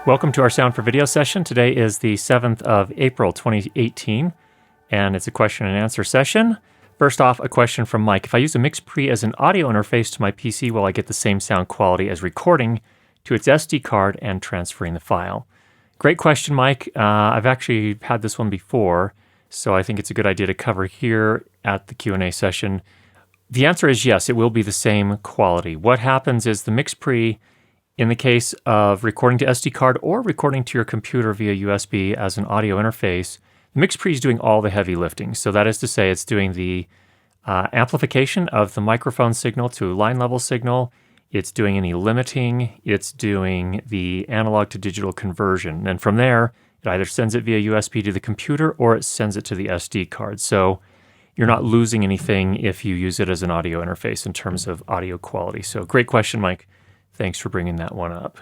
Welcome to our Sound for Video session. Today is the 7th of April, 2018, and it's a question and answer session. First off, a question from Mike. If I use a MixPre as an audio interface to my PC, will I get the same sound quality as recording to its SD card and transferring the file? Great question, Mike. I've actually had this one before, so I think it's a good idea to cover here at the Q&A session. The answer is yes, it will be the same quality. What happens is the MixPre, in the case of recording to SD card or recording to your computer via USB as an audio interface, the MixPre is doing all the heavy lifting. So that is to say, it's doing the amplification of the microphone signal to line level signal. It's doing any limiting. It's doing the analog to digital conversion. And from there, it either sends it via USB to the computer or it sends it to the SD card. So you're not losing anything if you use it as an audio interface in terms of audio quality. So great question, Mike. Thanks for bringing that one up.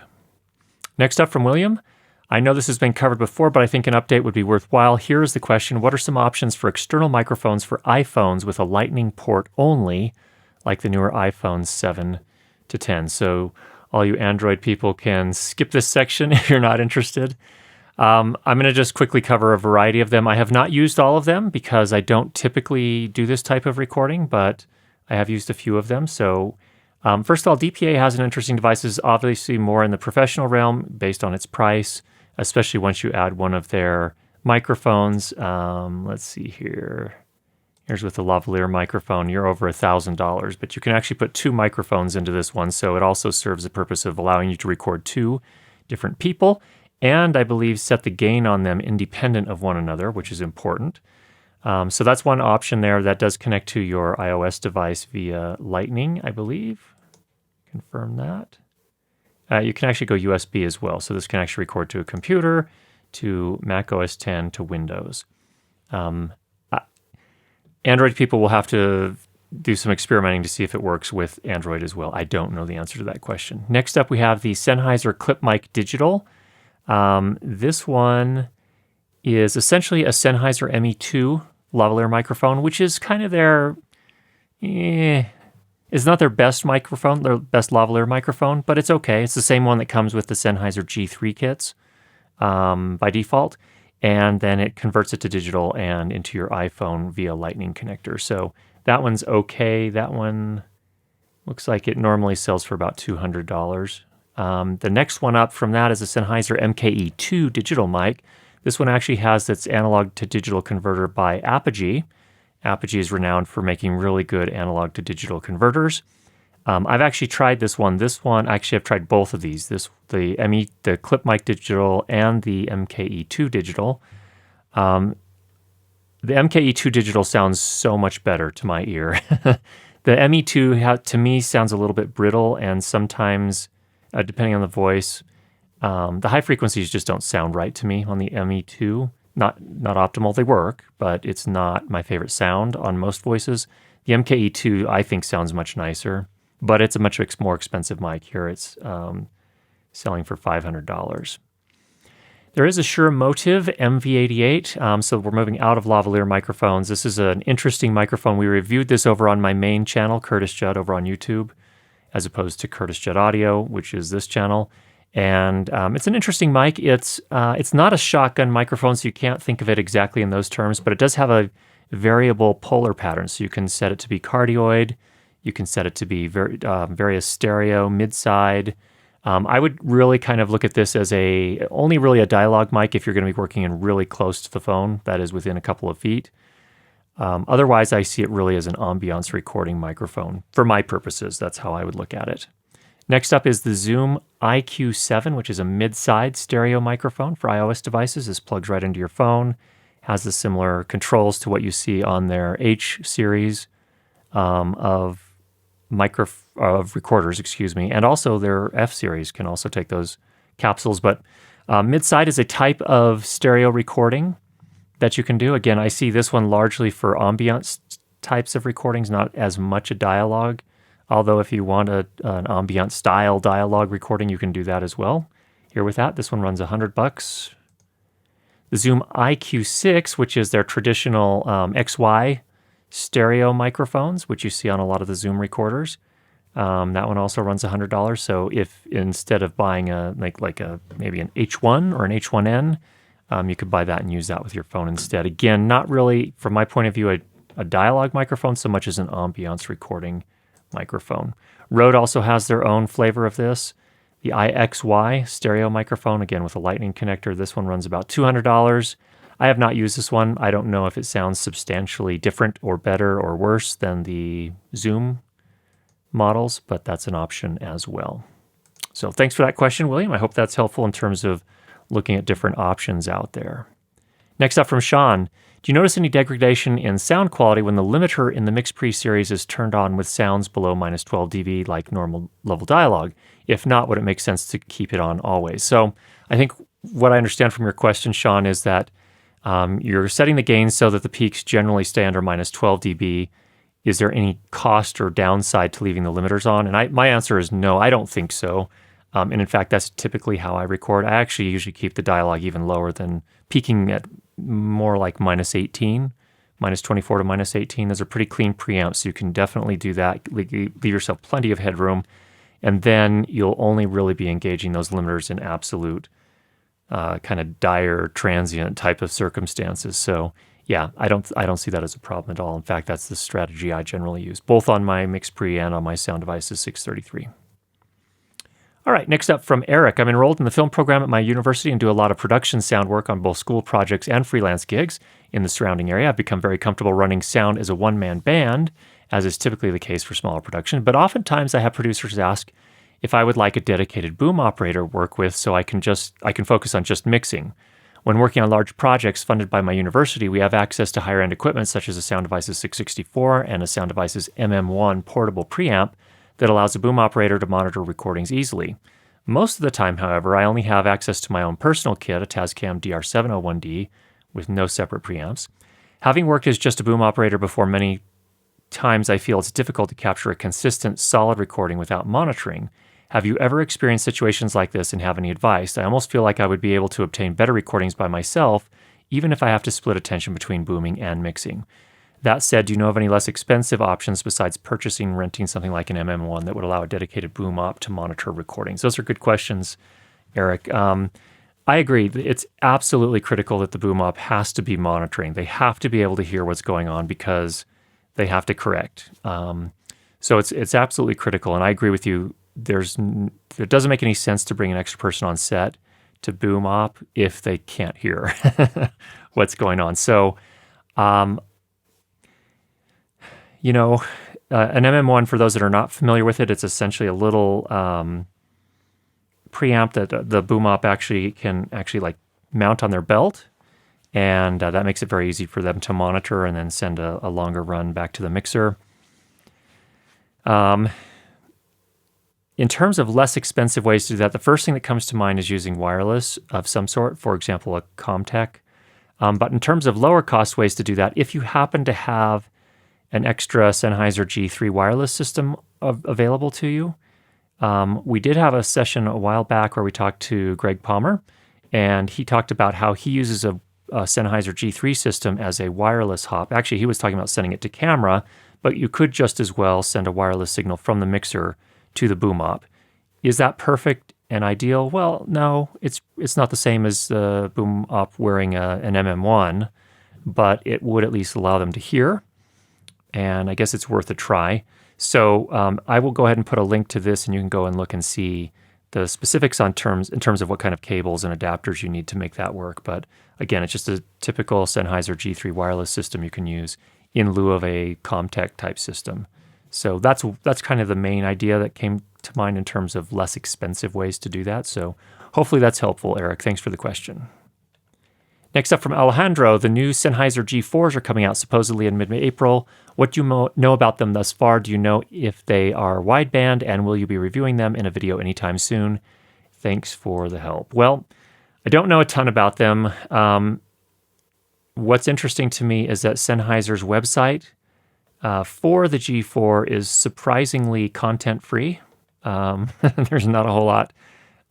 Next up from William. I know this has been covered before, but I think an update would be worthwhile. Here is the question. What are some options for external microphones for iPhones with a Lightning port only, like the newer iPhone 7 to 10? So all you Android people can skip this section if you're not interested. I'm going to just quickly cover a variety of them. I have not used all of them because I don't typically do this type of recording, but I have used a few of them. So first of all, DPA has an interesting device. It's obviously more in the professional realm based on its price, especially once you add one of their microphones. Let's see here. Here's with the Lavalier microphone. You're over $1,000, but you can actually put two microphones into this one, so it also serves the purpose of allowing you to record two different people, and I believe set the gain on them independent of one another, which is important. So that's one option there. That does connect to your iOS device via Lightning, I believe. Confirm that. You can actually go USB as well. So this can actually record to a computer, to Mac OS X, to Windows. Android people will have to do some experimenting to see if it works with Android as well. I don't know the answer to that question. Next up, we have the Sennheiser Clip Mic Digital. This one is essentially a Sennheiser ME2 lavalier microphone, which is kind of their, it's not their best microphone, their best lavalier microphone, but it's okay. It's the same one that comes with the Sennheiser G4 kits by default, and then it converts it to digital and into your iPhone via Lightning connector. So that one's okay. That one looks like it normally sells for about $200. The next one up from that is a Sennheiser MKE2 digital mic. This one actually has its analog to digital converter by Apogee. Apogee is renowned for making really good analog to digital converters. I've actually tried this one. Actually, I've tried both of these. The Clip Mic Digital and the MKE2 Digital. The MKE2 Digital sounds so much better to my ear. The ME2 to me sounds a little bit brittle, and sometimes, depending on the voice, the high frequencies just don't sound right to me on the ME2. Not optimal. They work, but it's not my favorite sound on most voices. The MKE2 I think sounds much nicer, but it's a much more expensive mic here. It's selling for $500. There is a Shure MOTIV MV88, so we're moving out of lavalier microphones. This is an interesting microphone. We reviewed this over on my main channel, Curtis Judd, over on YouTube, as opposed to Curtis Judd Audio, which is this channel. And it's an interesting mic. It's not a shotgun microphone, so you can't think of it exactly in those terms, but it does have a variable polar pattern. So you can set it to be cardioid. You can set it to be various stereo, mid-side. I would really kind of look at this as only really a dialogue mic if you're going to be working in really close to the phone, that is within a couple of feet. Otherwise, I see it really as an ambiance recording microphone. For my purposes, that's how I would look at it. Next up is the Zoom IQ7, which is a mid-side stereo microphone for iOS devices. This plugs right into your phone, has the similar controls to what you see on their H series of recorders, and also their F series can also take those capsules. But mid-side is a type of stereo recording that you can do. Again, I see this one largely for ambiance types of recordings, not as much a dialogue. Although if you want an ambient style dialogue recording, you can do that as well. Here with that, this one runs $100. The Zoom IQ6, which is their traditional XY stereo microphones, which you see on a lot of the Zoom recorders. That one also runs $100. So if instead of buying maybe an H1 or an H1N, you could buy that and use that with your phone instead. Again, not really, from my point of view, a dialogue microphone so much as an ambiance recording microphone. Rode also has their own flavor of this. The IXY stereo microphone, again with a lightning connector. This one runs about $200. I have not used this one. I don't know if it sounds substantially different or better or worse than the Zoom models, but that's an option as well. So thanks for that question, William. I hope that's helpful in terms of looking at different options out there. Next up from Sean, do you notice any degradation in sound quality when the limiter in the MixPre series is turned on with sounds below minus 12 dB like normal level dialogue? If not, would it make sense to keep it on always? So I think what I understand from your question, Sean, is that you're setting the gain so that the peaks generally stay under minus 12 dB. Is there any cost or downside to leaving the limiters on? And my answer is no, I don't think so. And in fact, that's typically how I record. I actually usually keep the dialogue even lower than peaking at more like minus 18, minus 24 to minus 18. Those are pretty clean preamps, so you can definitely do that. Leave yourself plenty of headroom, and then you'll only really be engaging those limiters in absolute kind of dire, transient type of circumstances. So yeah, I don't see that as a problem at all. In fact, that's the strategy I generally use, both on my MixPre and on my Sound Devices 633. All right, next up from Eric. I'm enrolled in the film program at my university and do a lot of production sound work on both school projects and freelance gigs in the surrounding area. I've become very comfortable running sound as a one-man band, as is typically the case for smaller production, but oftentimes I have producers ask if I would like a dedicated boom operator to work with so I can focus on just mixing. When working on large projects funded by my university, we have access to higher-end equipment such as a Sound Devices 664 and a Sound Devices MM1 portable preamp that allows a boom operator to monitor recordings easily. Most of the time, however, I only have access to my own personal kit, a Tascam DR701D, with no separate preamps. Having worked as just a boom operator before, many times I feel it's difficult to capture a consistent, solid recording without monitoring. Have you ever experienced situations like this and have any advice? I almost feel like I would be able to obtain better recordings by myself, even if I have to split attention between booming and mixing. That said, do you know of any less expensive options besides purchasing, renting something like an MM1 that would allow a dedicated boom op to monitor recordings? Those are good questions, Eric. I agree. It's absolutely critical that the boom op has to be monitoring. They have to be able to hear what's going on because they have to correct. So it's absolutely critical, and I agree with you. It doesn't make any sense to bring an extra person on set to boom op if they can't hear what's going on. So, an MM1, for those that are not familiar with it, it's essentially a little preamp that the boom op can like mount on their belt, and that makes it very easy for them to monitor and then send a longer run back to the mixer. In terms of less expensive ways to do that, the first thing that comes to mind is using wireless of some sort, for example, a Comtech. But in terms of lower cost ways to do that, if you happen to have an extra Sennheiser G4 wireless system available to you, we did have a session a while back where we talked to Greg Palmer, and he talked about how he uses a Sennheiser G4 system as a wireless hop. Actually, he was talking about sending it to camera, but you could just as well send a wireless signal from the mixer to the boom op. Is that perfect and ideal? Well, no, it's not the same as the boom op wearing an MM1, but it would at least allow them to hear, and I guess it's worth a try. So I will go ahead and put a link to this, and you can go and look and see the specifics in terms of what kind of cables and adapters you need to make that work. But again, it's just a typical Sennheiser G4 wireless system you can use in lieu of a Comtech type system. So that's kind of the main idea that came to mind in terms of less expensive ways to do that. So hopefully that's helpful, Eric. Thanks for the question. Next up from Alejandro, the new Sennheiser G4s are coming out supposedly in mid-April. What do you know about them thus far? Do you know if they are wideband, and will you be reviewing them in a video anytime soon? Thanks for the help. Well, I don't know a ton about them. What's interesting to me is that Sennheiser's website for the G4 is surprisingly content-free. There's not a whole lot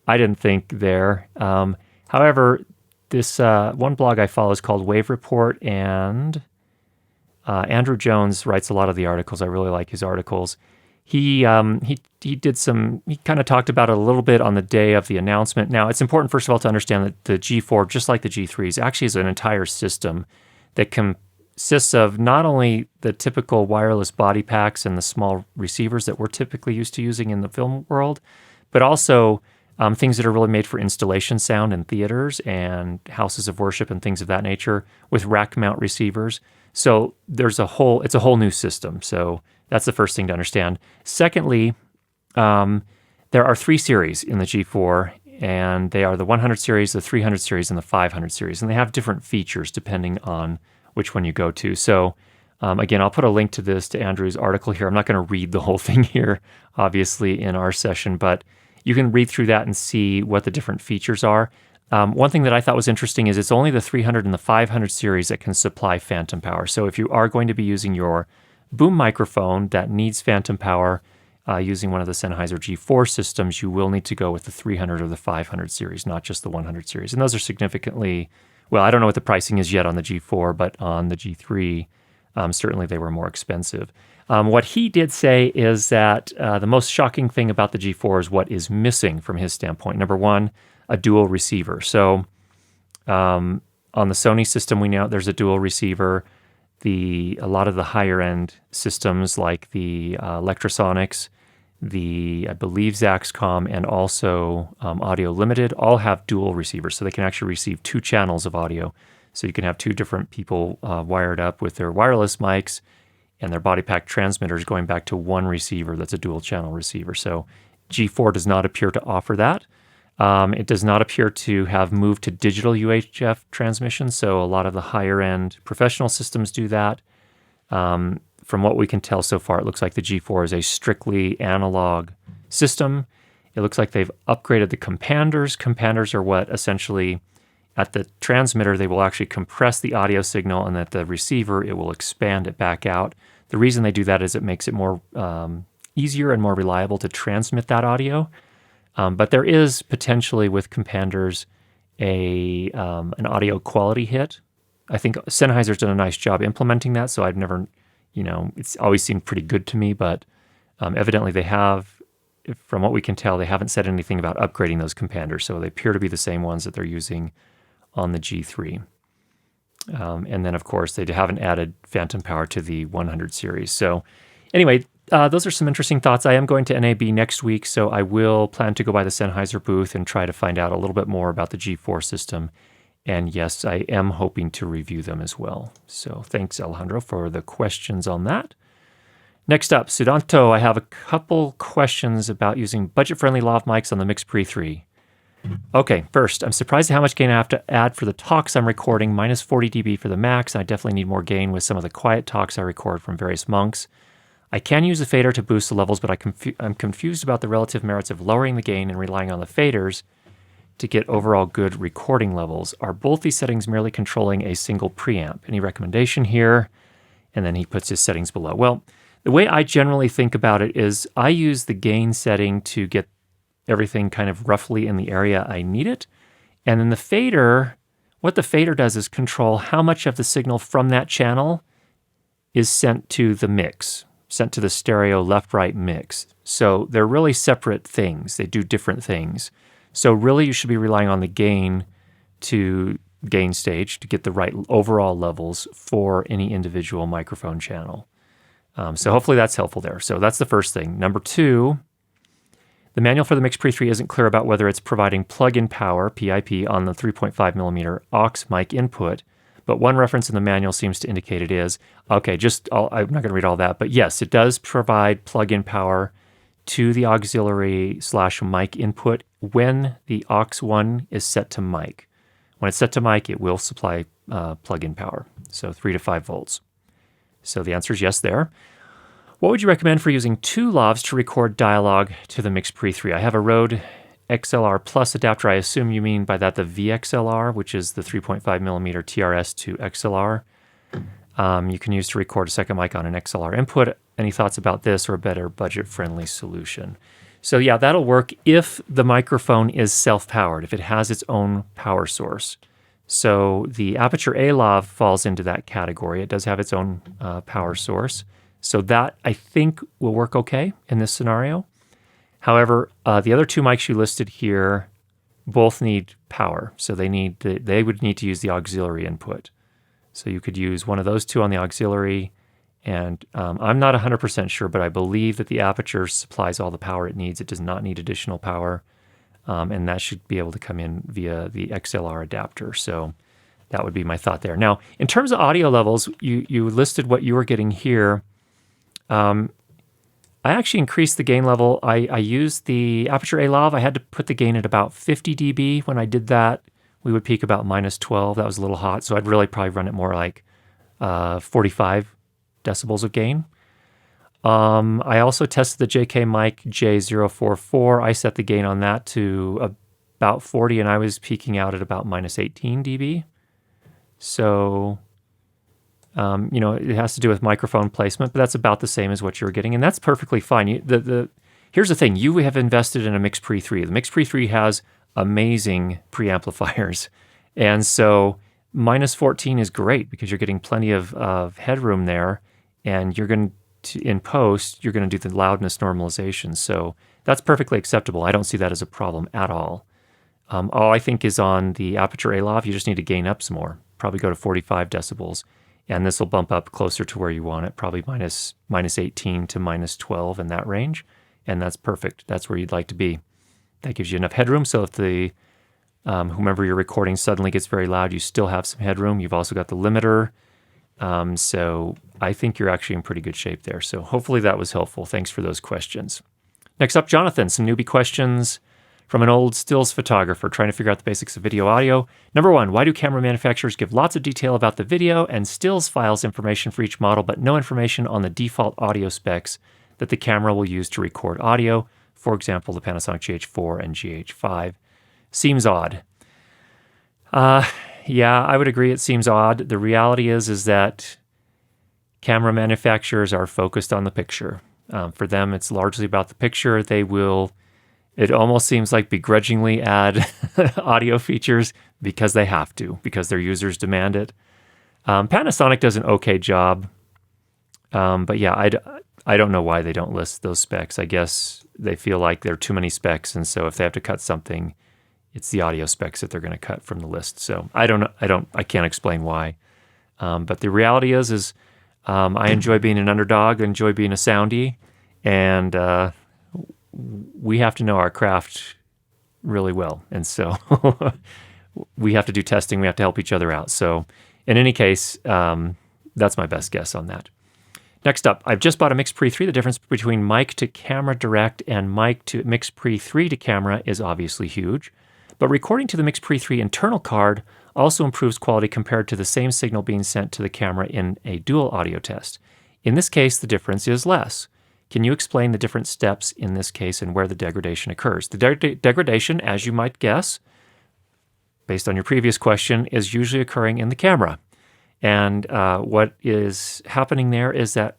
I didn't think there. However, this one blog I follow is called Wave Report, and Andrew Jones writes a lot of the articles. I really like his articles. he did some. He kind of talked about it a little bit on the day of the announcement. Now, it's important, first of all, to understand that the G4, just like the G3s, actually is an entire system that consists of not only the typical wireless body packs and the small receivers that we're typically used to using in the film world, but also things that are really made for installation sound in theaters and houses of worship and things of that nature with rack mount receivers. So it's a whole new system. So that's the first thing to understand. Secondly, there are 3 series in the G4, and they are the 100 series, the 300 series, and the 500 series. And they have different features depending on which one you go to. So again, I'll put a link to Andrew's article here. I'm not going to read the whole thing here, obviously, in our session, but you can read through that and see what the different features are. One thing that I thought was interesting is it's only the 300 and the 500 series that can supply phantom power. So if you are going to be using your boom microphone that needs phantom power using one of the Sennheiser G4 systems, you will need to go with the 300 or the 500 series, not just the 100 series. And those are significantly, well, I don't know what the pricing is yet on the G4, but on the G3, certainly they were more expensive. What he did say is that the most shocking thing about the G4 is what is missing from his standpoint. Number one, a dual receiver. So on the Sony system, we know there's a dual receiver. A lot of the higher end systems like the Electrosonics, I believe Zaxcom, and also Audio Limited all have dual receivers. So they can actually receive 2 channels of audio. So you can have 2 different people wired up with their wireless mics and their body pack transmitters going back to one receiver that's a dual channel receiver. So G4 does not appear to offer that. It does not appear to have moved to digital UHF transmission, so a lot of the higher end professional systems do that. From what we can tell so far, it looks like the G4 is a strictly analog system. It looks like they've upgraded the companders. Companders are what essentially, at the transmitter, they will actually compress the audio signal, and at the receiver, it will expand it back out. The reason they do that is it makes it more easier and more reliable to transmit that audio. But there is potentially with companders an audio quality hit. I think Sennheiser's done a nice job implementing that, so I've never, it's always seemed pretty good to me, but evidently they have, from what we can tell, they haven't said anything about upgrading those companders, so they appear to be the same ones that they're using on the G3. And then, of course, they haven't added phantom power to the 100 series. So anyway, those are some interesting thoughts. I am going to NAB next week, so I will plan to go by the Sennheiser booth and try to find out a little bit more about the G4 system. And yes, I am hoping to review them as well. So thanks, Alejandro, for the questions on that. Next up, Sudanto, I have a couple questions about using budget-friendly lav mics on the MixPre 3. Okay, first, I'm surprised at how much gain I have to add for the talks I'm recording, minus 40 dB for the max, and I definitely need more gain with some of the quiet talks I record from various monks. I can use a fader to boost the levels, but I'm confused about the relative merits of lowering the gain and relying on the faders to get overall good recording levels. Are both these settings merely controlling a single preamp? Any recommendation here? And then he puts his settings below. Well, the way I generally think about it is I use the gain setting to get everything kind of roughly in the area I need it. And then the fader, what the fader does is control how much of the signal from that channel is sent to the mix, sent to the stereo left-right mix. So they're really separate things. They do different things. So really you should be relying on the gain stage to get the right overall levels for any individual microphone channel. So hopefully that's helpful there. So that's the first thing. Number two, the manual for the MixPre 3 isn't clear about whether it's providing plug-in power, PIP, on the 3.5mm aux mic input, but one reference in the manual seems to indicate it is. Okay, I'm not going to read all that, but yes, it does provide plug-in power to the auxiliary/mic input when the aux1 is set to mic. When it's set to mic, it will supply plug-in power, so 3 to 5 volts. So the answer is yes there. What would you recommend for using 2 lavs to record dialogue to the MixPre 3? I have a Rode XLR Plus adapter. I assume you mean by that the VXLR, which is the 3.5mm TRS to XLR. You can use to record a second mic on an XLR input. Any thoughts about this or a better budget-friendly solution? So yeah, that'll work if the microphone is self-powered, if it has its own power source. So the Aperture A lav falls into that category. It does have its own power source. So that, I think, will work okay in this scenario. However, the other two mics you listed here both need power. So they would need to use the auxiliary input. So you could use one of those two on the auxiliary. And I'm not 100% sure, but I believe that the Aperture supplies all the power it needs. It does not need additional power. And that should be able to come in via the XLR adapter. So that would be my thought there. Now, in terms of audio levels, you listed what you were getting here. I actually increased the gain level. I used the Aperture A-Lav. I had to put the gain at about 50 dB. When I did that, we would peak about -12. That was a little hot, so I'd really probably run it more like 45 decibels of gain. I also tested the JK mic J044. I set the gain on that to about 40, and I was peaking out at about -18 dB. So, it has to do with microphone placement, but that's about the same as what you're getting, and that's perfectly fine. Here's the thing. You have invested in a MixPre 3. The MixPre 3 has amazing preamplifiers, and so -14 is great because you're getting plenty of headroom there, and you're going to, in post, you're going to do the loudness normalization. So that's perfectly acceptable. I don't see that as a problem at all. All I think is on the Aperture A-Lav, you just need to gain up some more. Probably go to 45 decibels. And this will bump up closer to where you want it, probably -18 to -12 in that range. And that's perfect. That's where you'd like to be. That gives you enough headroom. So if the whomever you're recording suddenly gets very loud, you still have some headroom. You've also got the limiter. So I think you're actually in pretty good shape there. So hopefully that was helpful. Thanks for those questions. Next up, Jonathan, some newbie questions from an old stills photographer trying to figure out the basics of video audio. Number one, why do camera manufacturers give lots of detail about the video and stills files information for each model, but no information on the default audio specs that the camera will use to record audio? For example, the Panasonic GH4 and GH5. Seems odd. Yeah, I would agree it seems odd. The reality is that camera manufacturers are focused on the picture. For them, it's largely about the picture. They will, it almost seems like begrudgingly add audio features because they have to, because their users demand it. Panasonic does an okay job. But yeah, I don't know why they don't list those specs. I guess they feel like there are too many specs, and so if they have to cut something, it's the audio specs that they're going to cut from the list. So I can't explain why. But the reality is I enjoy being an underdog, enjoy being a soundie, and we have to know our craft really well. And so we have to do testing. We have to help each other out. So in any case, that's my best guess on that. Next up, I've just bought a MixPre 3. The difference between mic to camera direct and mic to MixPre 3 to camera is obviously huge. But recording to the MixPre 3 internal card also improves quality compared to the same signal being sent to the camera in a dual audio test. In this case, the difference is less. Can you explain the different steps in this case and where the degradation occurs? The degradation, as you might guess, based on your previous question, is usually occurring in the camera. And what is happening there is that,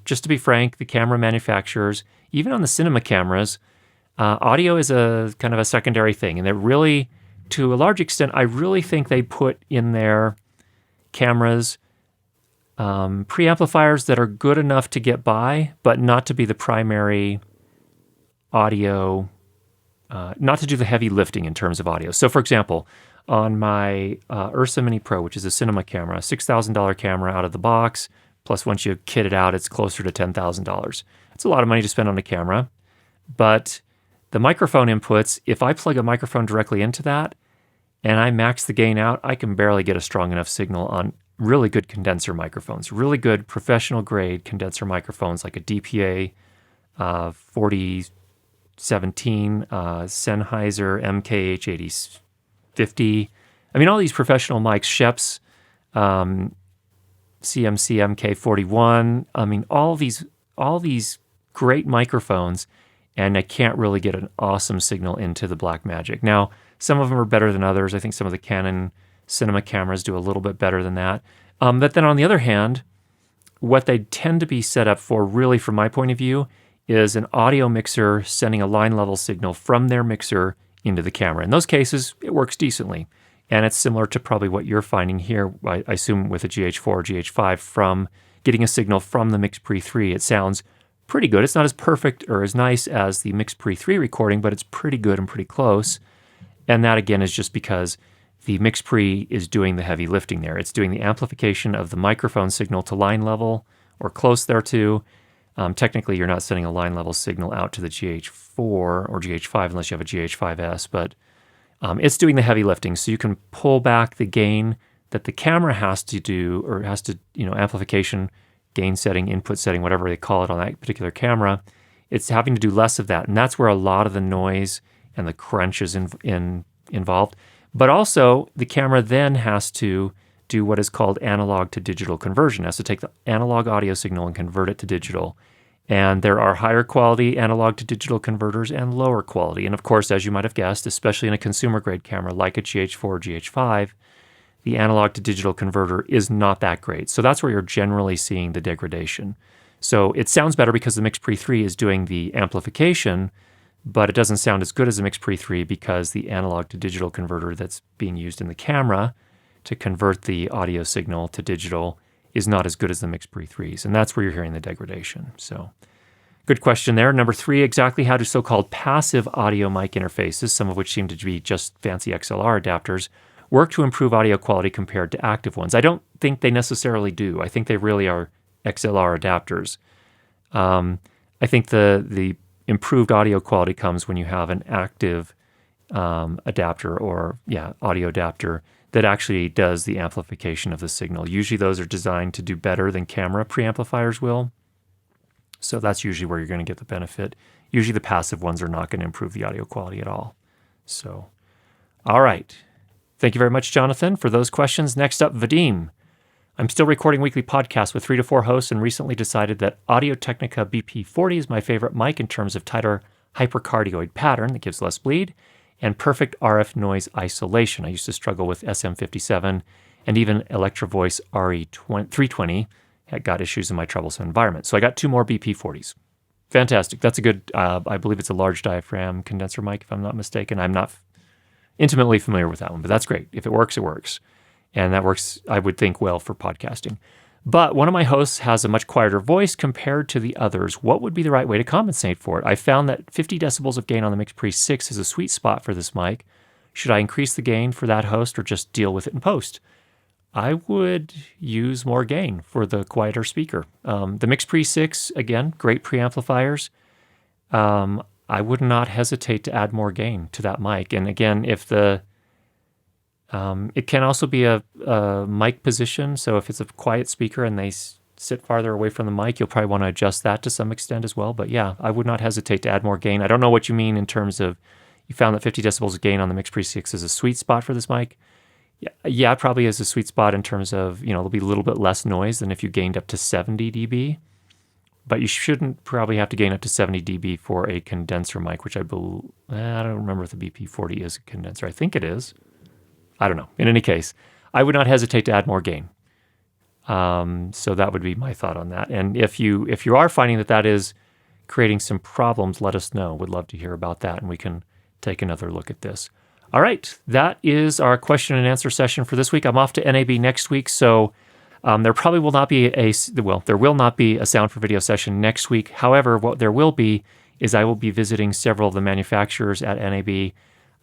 just to be frank, the camera manufacturers, even on the cinema cameras, audio is a kind of a secondary thing. And they're really, to a large extent, I really think they put in their cameras preamplifiers that are good enough to get by, but not to be the primary audio, not to do the heavy lifting in terms of audio. So for example, on my Ursa Mini Pro, which is a cinema camera, $6,000 camera out of the box, plus once you kit it out, it's closer to $10,000. It's a lot of money to spend on a camera, but the microphone inputs, if I plug a microphone directly into that and I max the gain out, I can barely get a strong enough signal on really good condenser microphones, really good professional grade condenser microphones like a DPA 4017, Sennheiser MKH 8050. I mean, all these professional mics, Shep's CMC MK41. I mean, all these great microphones, and I can't really get an awesome signal into the Blackmagic. Now, some of them are better than others. I think some of the Canon cinema cameras do a little bit better than that. But then on the other hand, what they tend to be set up for, really from my point of view, is an audio mixer sending a line level signal from their mixer into the camera. In those cases, it works decently. And it's similar to probably what you're finding here, I assume with a GH4 or GH5 from getting a signal from the MixPre 3. It sounds pretty good. It's not as perfect or as nice as the MixPre 3 recording, but it's pretty good and pretty close. And that, again, is just because the MixPre is doing the heavy lifting there. It's doing the amplification of the microphone signal to line level or close thereto. Technically, you're not sending a line level signal out to the GH4 or GH5 unless you have a GH5S, but it's doing the heavy lifting. So you can pull back the gain that the camera has to do, or has to, amplification, gain setting, input setting, whatever they call it on that particular camera. It's having to do less of that. And that's where a lot of the noise and the crunch is involved. But also, the camera then has to do what is called analog to digital conversion. It has to take the analog audio signal and convert it to digital. And there are higher quality analog to digital converters and lower quality. And of course, as you might have guessed, especially in a consumer grade camera like a GH4 or GH5, the analog to digital converter is not that great. So that's where you're generally seeing the degradation. So it sounds better because the MixPre 3 is doing the amplification, but it doesn't sound as good as the MixPre 3 because the analog to digital converter that's being used in the camera to convert the audio signal to digital is not as good as the MixPre 3s. And that's where you're hearing the degradation. So good question there. Number 3, exactly how do so-called passive audio mic interfaces, some of which seem to be just fancy XLR adapters, work to improve audio quality compared to active ones? I don't think they necessarily do. I think they really are XLR adapters. I think the improved audio quality comes when you have an active adapter or, audio adapter that actually does the amplification of the signal. Usually those are designed to do better than camera preamplifiers will. So that's usually where you're going to get the benefit. Usually the passive ones are not going to improve the audio quality at all. So, all right. Thank you very much, Jonathan, for those questions. Next up, Vadim. I'm still recording weekly podcasts with 3 to 4 hosts and recently decided that Audio-Technica BP40 is my favorite mic in terms of tighter hypercardioid pattern that gives less bleed and perfect RF noise isolation. I used to struggle with SM57 and even Electro-Voice RE320 had got issues in my troublesome environment. So I got 2 more BP40s. Fantastic. That's a good, I believe it's a large diaphragm condenser mic, if I'm not mistaken. I'm not intimately familiar with that one, but that's great. If it works, it works. And that works, I would think, well for podcasting. But one of my hosts has a much quieter voice compared to the others. What would be the right way to compensate for it? I found that 50 decibels of gain on the MixPre 6 is a sweet spot for this mic. Should I increase the gain for that host or just deal with it in post? I would use more gain for the quieter speaker. The MixPre 6, again, great preamplifiers. I would not hesitate to add more gain to that mic. And again, if it can also be a mic position. So if it's a quiet speaker and they sit farther away from the mic, you'll probably want to adjust that to some extent as well. But yeah, I would not hesitate to add more gain. I don't know what you mean in terms of you found that 50 decibels of gain on the MixPre 6 is a sweet spot for this mic. Yeah, it probably is a sweet spot in terms of, there'll be a little bit less noise than if you gained up to 70 dB. But you shouldn't probably have to gain up to 70 dB for a condenser mic, which I don't remember if the BP40 is a condenser. I think it is. I don't know. In any case, I would not hesitate to add more gain. So that would be my thought on that. And if you are finding that is creating some problems, let us know. Would love to hear about that, and we can take another look at this. All right, that is our question and answer session for this week. I'm off to NAB next week, so there probably will not be there will not be a sound for video session next week. However, what there will be is I will be visiting several of the manufacturers at NAB.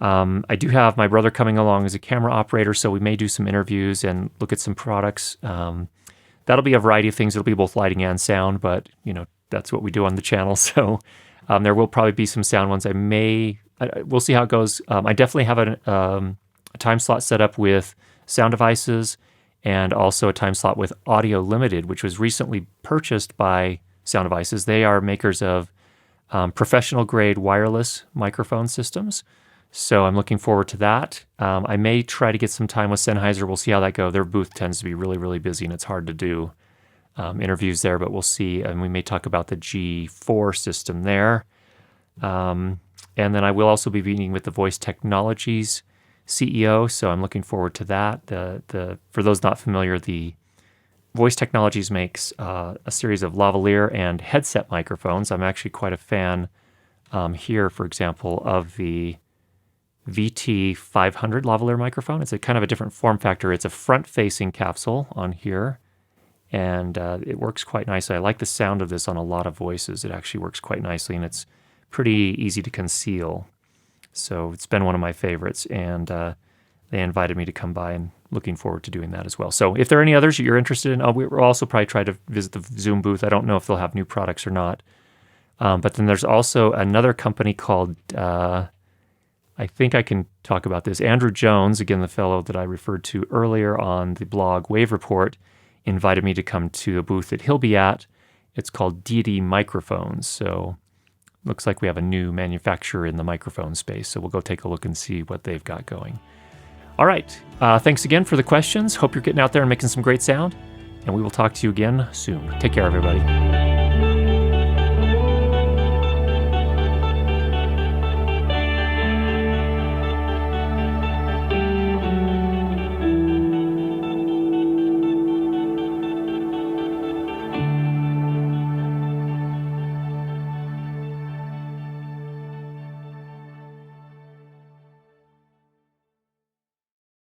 I do have my brother coming along as a camera operator, so we may do some interviews and look at some products. That'll be a variety of things. It'll be both lighting and sound, but that's what we do on the channel. So there will probably be some sound ones. We'll see how it goes. I definitely have a time slot set up with Sound Devices and also a time slot with Audio Limited, which was recently purchased by Sound Devices. They are makers of professional grade wireless microphone systems. So I'm looking forward to that. I may try to get some time with Sennheiser. We'll see how that goes. Their booth tends to be really, really busy, and it's hard to do interviews there, but we'll see. And we may talk about the G4 system there. And then I will also be meeting with the Voice Technologies CEO, so I'm looking forward to that. For those not familiar, the Voice Technologies makes a series of lavalier and headset microphones. I'm actually quite a fan here, for example, of the VT500 lavalier microphone. It's a kind of a different form factor. It's a front-facing capsule on here, and it works quite nicely. I like the sound of this on a lot of voices. It actually works quite nicely, and it's pretty easy to conceal. So it's been one of my favorites, and they invited me to come by, and looking forward to doing that as well. So if there are any others you're interested in, we'll also probably try to visit the Zoom booth. I don't know if they'll have new products or not. But then there's also another company called, I think I can talk about this. Andrew Jones, again, the fellow that I referred to earlier on the blog Wave Report, invited me to come to a booth that he'll be at. It's called Deity Microphones. So looks like we have a new manufacturer in the microphone space. So we'll go take a look and see what they've got going. All right. Thanks again for the questions. Hope you're getting out there and making some great sound. And we will talk to you again soon. Take care, everybody.